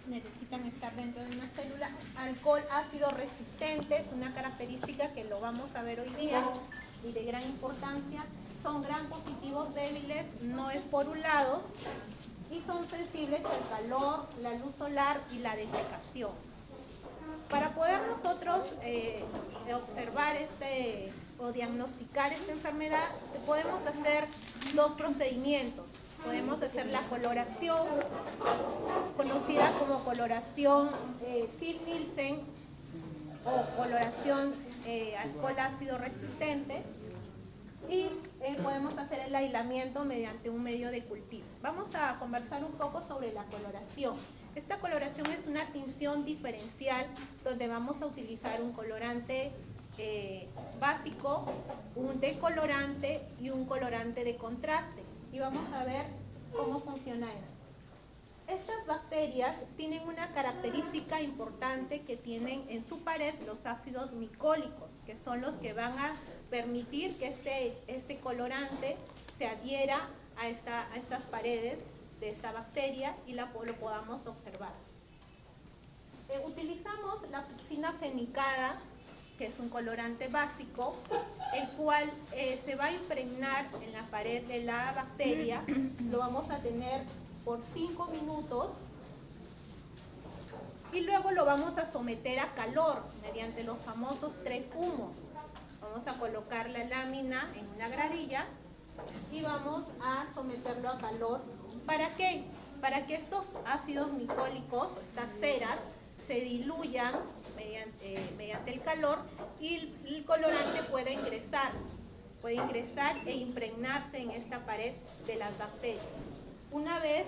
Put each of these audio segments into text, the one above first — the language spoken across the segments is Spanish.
necesitan estar dentro de una célula. Alcohol ácido resistente, es una característica que lo vamos a ver hoy día y de gran importancia. Son gram positivos débiles, no esporulados, y son sensibles al calor, la luz solar y la desecación. Para poder nosotros observar o diagnosticar esta enfermedad, podemos hacer dos procedimientos. Podemos hacer la coloración, conocida como coloración Ziel-Nielsen o coloración alcohol ácido resistente, y podemos hacer el aislamiento mediante un medio de cultivo. Vamos a conversar un poco sobre la coloración. Esta coloración es una tinción diferencial donde vamos a utilizar un colorante básico, un decolorante y un colorante de contraste. Y vamos a ver cómo funciona esto. Estas bacterias tienen una característica importante que tienen en su pared los ácidos micólicos, que son los que van a permitir que este colorante se adhiera a estas paredes de esta bacteria y lo podamos observar. Utilizamos la fucsina femicada, que es un colorante básico, el cual se va a impregnar en la pared de la bacteria. Lo vamos a tener por 5 minutos y luego lo vamos a someter a calor mediante los famosos 3 humos. Vamos a colocar la lámina en una gradilla y vamos a someterlo a calor. ¿Para qué? Para que estos ácidos micólicos, estas ceras, se diluyan mediante el calor y el colorante puede ingresar e impregnarse en esta pared de las bacterias. Una vez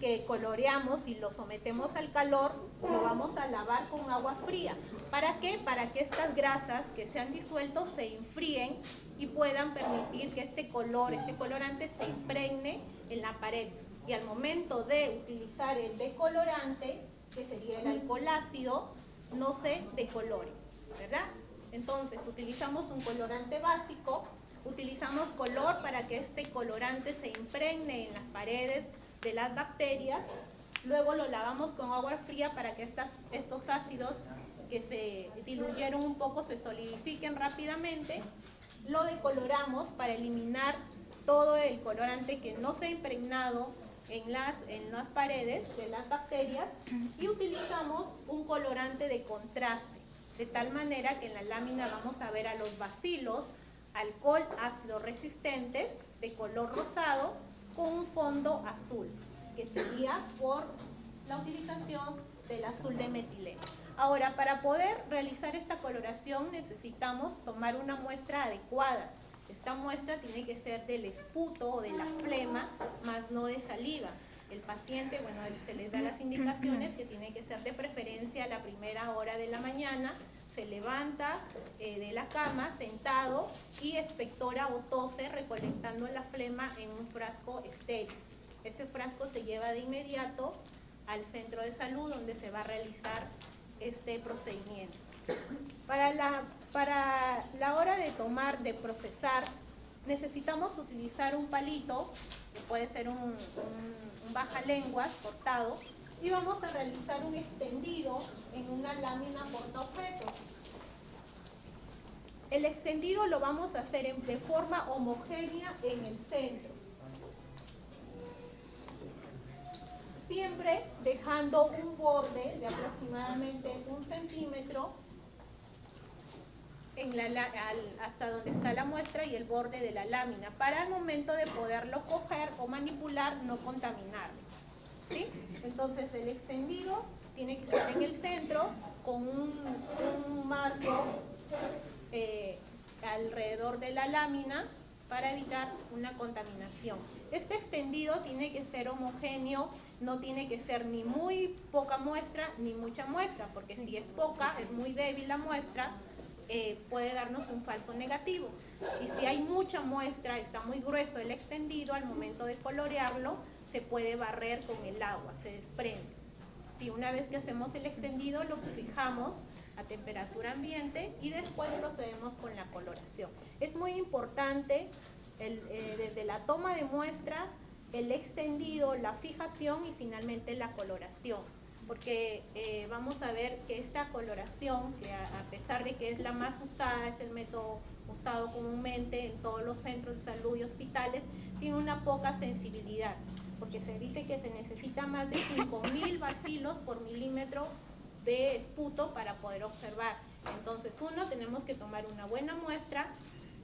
que coloreamos y lo sometemos al calor, lo vamos a lavar con agua fría. ¿Para qué? Para que estas grasas que se han disuelto se enfríen y puedan permitir que este colorante se impregne en la pared. Y al momento de utilizar el decolorante, que sería el alcohol ácido, no se decolore, ¿verdad? Entonces, utilizamos un colorante básico, utilizamos color para que este colorante se impregne en las paredes de las bacterias, luego lo lavamos con agua fría para que estos ácidos que se diluyeron un poco se solidifiquen rápidamente, lo decoloramos para eliminar todo el colorante que no se ha impregnado en las paredes de las bacterias, y utilizamos un colorante de contraste, de tal manera que en la lámina vamos a ver a los bacilos alcohol ácido resistentes de color rosado con un fondo azul, que sería por la utilización del azul de metileno. Ahora, para poder realizar esta coloración necesitamos tomar una muestra adecuada. Esta muestra tiene que ser del esputo o de la flema, más no de saliva. El paciente, bueno, se les da las indicaciones que tiene que ser de preferencia a la primera hora de la mañana. Se levanta de la cama sentado y expectora o tose recolectando la flema en un frasco estéril. Este frasco se lleva de inmediato al centro de salud donde se va a realizar este procedimiento. Para la hora de procesar, necesitamos utilizar un palito, que puede ser un bajalenguas cortado, y vamos a realizar un extendido en una lámina portaobjetos. El extendido lo vamos a hacer de forma homogénea en el centro, siempre dejando un borde de aproximadamente 1 centímetro hasta donde está la muestra y el borde de la lámina, para el momento de poderlo coger o manipular no contaminarlo, ¿sí? Entonces el extendido tiene que estar en el centro con un marco alrededor de la lámina para evitar una contaminación. Este extendido tiene que ser homogéneo, no tiene que ser ni muy poca muestra ni mucha muestra, porque si es poca, es muy débil la muestra, puede darnos un falso negativo. Y si hay mucha muestra, está muy grueso el extendido, al momento de colorearlo se puede barrer con el agua, se desprende. Si una vez que hacemos el extendido lo fijamos a temperatura ambiente y después procedemos con la coloración. Es muy importante desde la toma de muestras, el extendido, la fijación y finalmente la coloración. porque vamos a ver que esta coloración, que a pesar de que es la más usada, es el método usado comúnmente en todos los centros de salud y hospitales, tiene una poca sensibilidad, porque se dice que se necesita más de 5.000 bacilos por milímetro de esputo para poder observar. Entonces, 1, tenemos que tomar una buena muestra;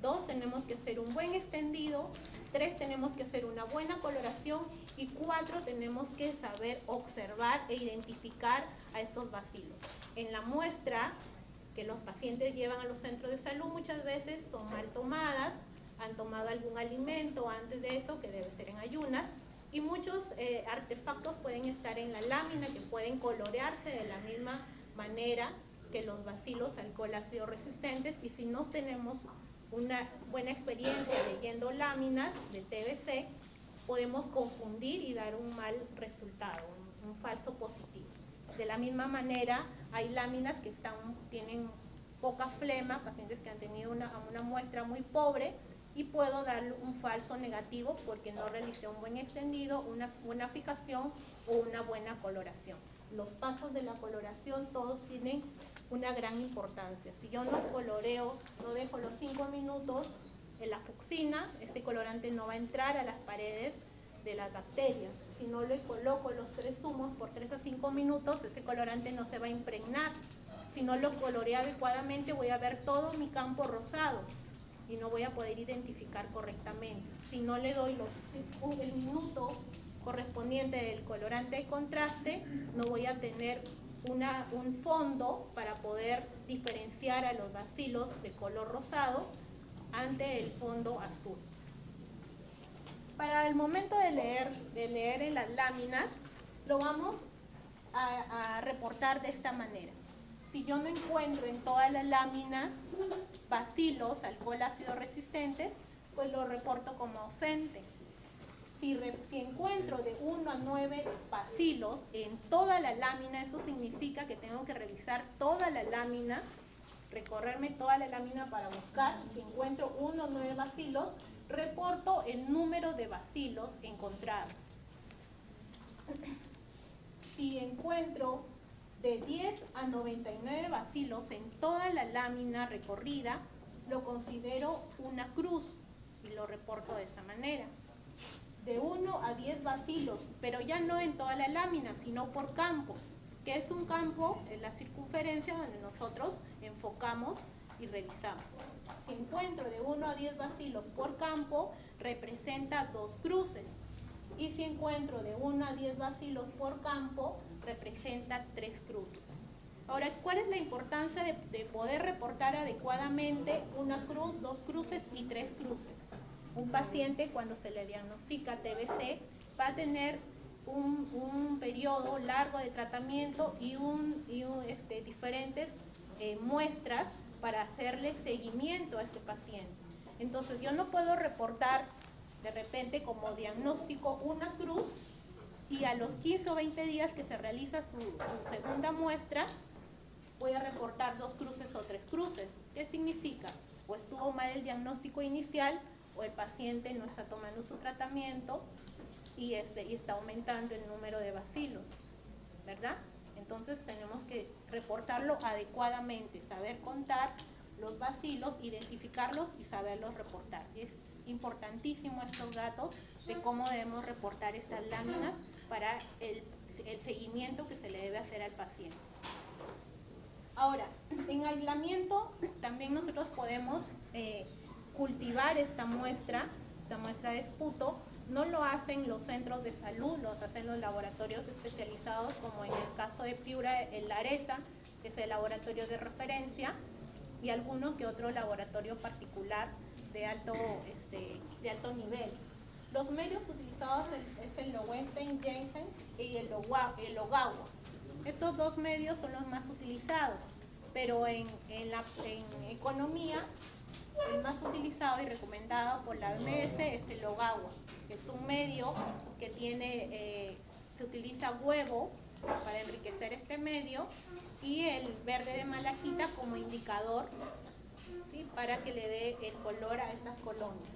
2, tenemos que hacer un buen extendido; 3, tenemos que hacer una buena coloración; y 4, tenemos que saber observar e identificar a estos bacilos. En la muestra que los pacientes llevan a los centros de salud, muchas veces son mal tomadas, han tomado algún alimento antes de eso, que debe ser en ayunas, y muchos artefactos pueden estar en la lámina que pueden colorearse de la misma manera que los bacilos alcohol ácido resistentes. Y si no tenemos una buena experiencia leyendo láminas de TBC, podemos confundir y dar un mal resultado, un falso positivo. De la misma manera, hay láminas que tienen poca flema, pacientes que han tenido una muestra muy pobre, y puedo darle un falso negativo porque no realicé un buen extendido, una buena fijación o una buena coloración. Los pasos de la coloración todos tienen una gran importancia. Si yo no coloreo, no dejo los 5 minutos en la fucsina, este colorante no va a entrar a las paredes de las bacterias. Si no le coloco los 3 zumos por 3 a 5 minutos, ese colorante no se va a impregnar. Si no lo coloreo adecuadamente, voy a ver todo mi campo rosado y no voy a poder identificar correctamente. Si no le doy el minuto correspondiente del colorante de contraste, no voy a tener un fondo para poder diferenciar a los bacilos de color rosado ante el fondo azul. Para el momento de leer en las láminas, lo vamos a reportar de esta manera. Si yo no encuentro en toda la lámina bacilos alcohol ácido resistentes, pues lo reporto como ausente. Si encuentro de 1 a 9 bacilos en toda la lámina, eso significa que tengo que revisar toda la lámina, recorrerme toda la lámina para buscar. Si encuentro 1 o 9 bacilos, reporto el número de bacilos encontrados. Si encuentro de 10 a 99 bacilos en toda la lámina recorrida, lo considero una cruz y lo reporto de esta manera. De 1 a 10 bacilos, pero ya no en toda la lámina, sino por campo. ¿Qué es un campo? Es la circunferencia donde nosotros enfocamos y revisamos. Si encuentro de 1 a 10 bacilos por campo, representa 2 cruces. Y si encuentro de 1 a 10 bacilos por campo, representa 3 cruces. Ahora, ¿cuál es la importancia de poder reportar adecuadamente una cruz, 2 cruces y 3 cruces? Un paciente, cuando se le diagnostica TBC, va a tener un periodo largo de tratamiento y diferentes muestras para hacerle seguimiento a este paciente. Entonces, yo no puedo reportar de repente como diagnóstico una cruz y a los 15 o 20 días que se realiza su segunda muestra, voy a reportar 2 cruces o 3 cruces. ¿Qué significa? O estuvo mal el diagnóstico inicial, o el paciente no está tomando su tratamiento y está aumentando el número de bacilos, ¿verdad? Entonces tenemos que reportarlo adecuadamente, saber contar los bacilos, identificarlos y saberlos reportar. Y es importantísimo estos datos de cómo debemos reportar estas láminas para el seguimiento que se le debe hacer al paciente. Ahora, en aislamiento también nosotros podemos cultivar esta muestra de esputo. No lo hacen los centros de salud, lo hacen los laboratorios especializados, como en el caso de Piura, el Laresa, que es el laboratorio de referencia, y alguno que otro laboratorio particular de alto nivel. Los medios utilizados es el Lowenstein Janssen y el Ogawa. Estos 2 medios son los más utilizados, pero en economía, el más utilizado y recomendado por la OMS es el Ogawa, que es un medio que se utiliza huevo para enriquecer este medio y el verde de malaquita como indicador, ¿sí?, para que le dé el color a estas colonias.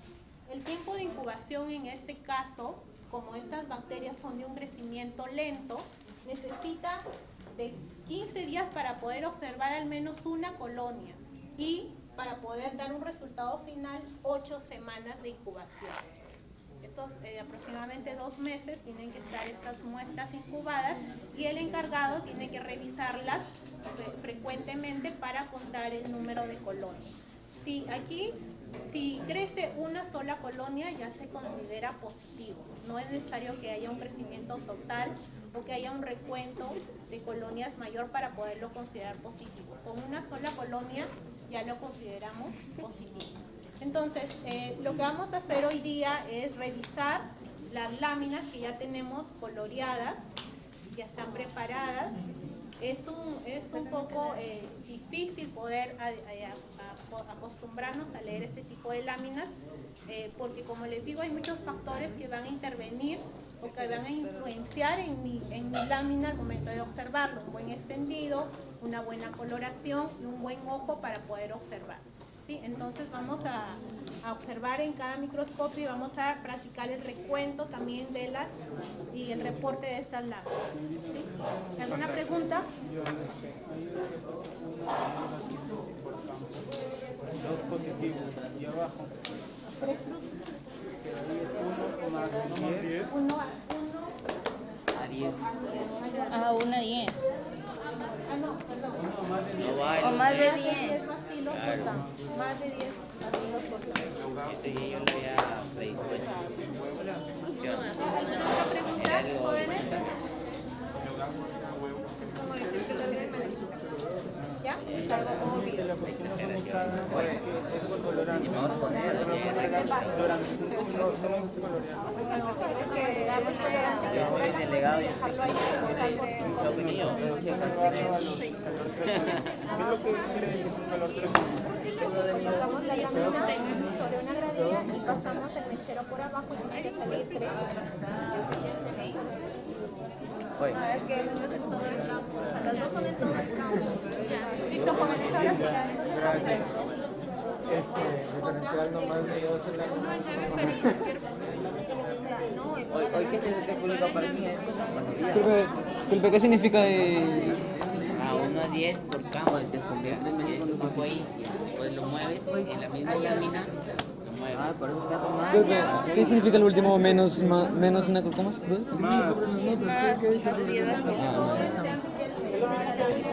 El tiempo de incubación en este caso, como estas bacterias son de un crecimiento lento, necesita de 15 días para poder observar al menos una colonia y para poder dar un resultado final 8 semanas de incubación. Estos aproximadamente 2 meses tienen que estar estas muestras incubadas y el encargado tiene que revisarlas frecuentemente para contar el número de colonias. Si crece una sola colonia ya se considera positivo. No es necesario que haya un crecimiento total o que haya un recuento de colonias mayor para poderlo considerar positivo. Con una sola colonia ya lo consideramos positivo. Entonces, lo que vamos a hacer hoy día es revisar las láminas que ya tenemos coloreadas, ya están preparadas. Es un poco difícil poder acostumbrarnos a leer este tipo de láminas, porque como les digo, hay muchos factores que van a intervenir o que van a influenciar en mi lámina al momento de observarlo. Un buen extendido, una buena coloración y un buen ojo para poder observar. ¿Sí? Entonces vamos a observar en cada microscopio y vamos a practicar el recuento también de y el reporte de estas láminas. ¿Sí? ¿Alguna pregunta? Dos positivos y abajo. Tres frutos. Uno A 10. A 1 a 10. No, perdón. No vale. O más de 10. Bacilos Claro. por tamo. Más de 10 bacilos por tamo. Este yo lo había predispuesto. ¿Otra pregunta, jóvenes? ¿Ya? la cuestión no fue usada es por colorante. Y me vas a poner yo soy el delegado y un pequeño. ¿Qué es lo que quiere decir con calor Colocamos la lámina sobre una gradilla y pasamos el mechero por abajo y tiene que salir 3. Oye, Es que no es en todo el campo. Las dos son en todo el campo. Listo, jóvenes, ahora sí. Referencial nomás de ellos en hoy ¿qué te publica para mí? Disculpe, ¿qué significa A 1 a 10 por campo, te convierte en un poco ahí, pues lo mueves en la misma lámina, lo mueves. Ah, por eso está tomando. disculpe, ¿qué significa el último menos una ¿cómo es? más. Ah,